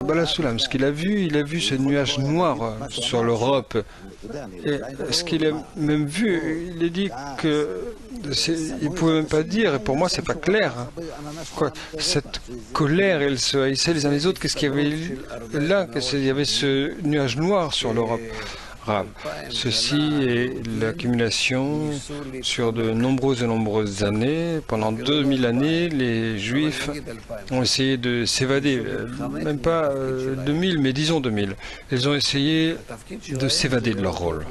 Balasoulam, ce qu'il a vu, il a vu ce nuage noir sur l'Europe. Et ce qu'il a même vu, il a dit que il pouvait même pas dire, et pour moi c'est pas clair. Quoi, cette colère, elle se haïssait les uns les autres. Qu'est-ce qu'il y avait là? Il y avait ce nuage noir sur l'Europe. Ceci est l'accumulation sur de nombreuses années. Pendant 2000 années, les Juifs ont essayé de s'évader, même pas 2000, mais disons 2000. Ils ont essayé de s'évader de leur rôle.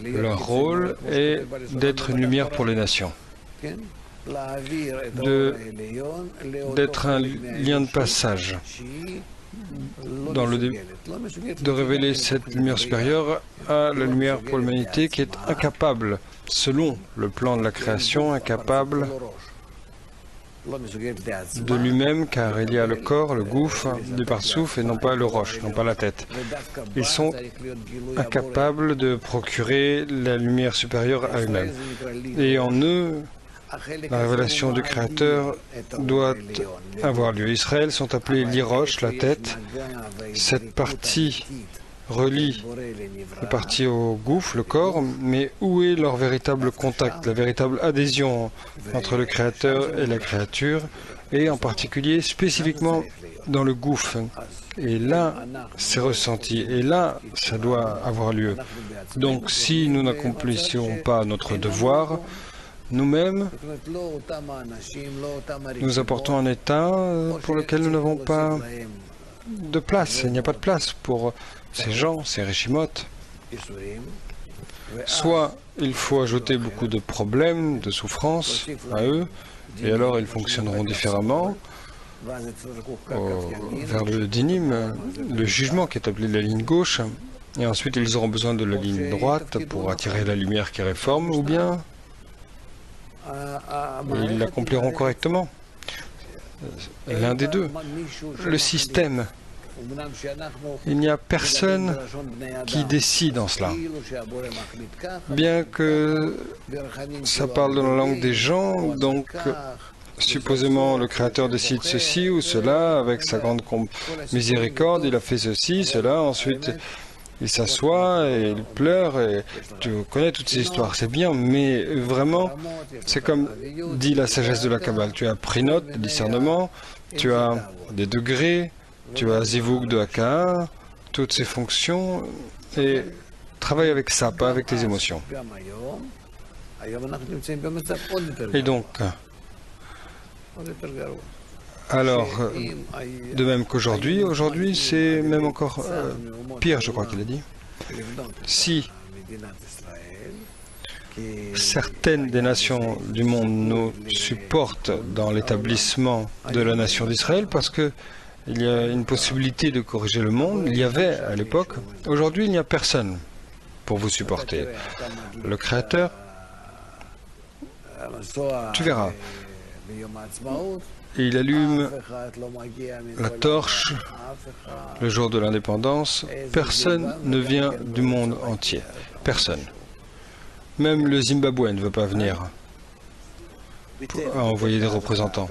Leur rôle est d'être une lumière pour les nations, d'être un lien de passage, de révéler cette lumière supérieure à la lumière pour l'humanité qui est incapable, selon le plan de la création, incapable de lui-même, car il y a le corps, le gouffre, du parsouf et non pas le roche, non pas la tête. Ils sont incapables de procurer la lumière supérieure à eux-mêmes. Et en eux, la révélation du Créateur doit avoir lieu. Israël sont appelés l'Irosh, la tête. Cette partie relie la partie au gouffre, le corps, mais où est leur véritable contact, la véritable adhésion entre le Créateur et la créature, et en particulier, spécifiquement, dans le gouffre. Et là, c'est ressenti, et là, ça doit avoir lieu. Donc, si nous n'accomplissions pas notre devoir, nous-mêmes, nous apportons un état pour lequel nous n'avons pas de place. Il n'y a pas de place pour ces gens, ces réchimotes. Soit il faut ajouter beaucoup de problèmes, de souffrances à eux, et alors ils fonctionneront différemment vers le dinim, le jugement qui est appelé la ligne gauche, et ensuite ils auront besoin de la ligne droite pour attirer la lumière qui réforme, ou bien ils l'accompliront correctement. L'un des deux. Le système. Il n'y a personne qui décide en cela. Bien que ça parle dans la langue des gens, donc supposément le Créateur décide ceci ou cela, avec sa grande miséricorde, il a fait ceci, cela, ensuite il s'assoit et il pleure, et tu connais toutes ces histoires, c'est bien, mais vraiment, c'est comme dit la sagesse de la Kabbale, tu as prinot, discernement, tu as des degrés, tu as Zivug de Haka, toutes ces fonctions, et travaille avec ça, pas avec tes émotions. Et donc, alors, de même qu'aujourd'hui, c'est même encore pire, je crois qu'il a dit. Si certaines des nations du monde nous supportent dans l'établissement de la nation d'Israël, parce que il y a une possibilité de corriger le monde, il y avait à l'époque. Aujourd'hui, il n'y a personne pour vous supporter. Le Créateur, tu verras, et il allume la torche le jour de l'indépendance. Personne ne vient du monde entier. Personne. Même le Zimbabwe ne veut pas venir à envoyer des représentants.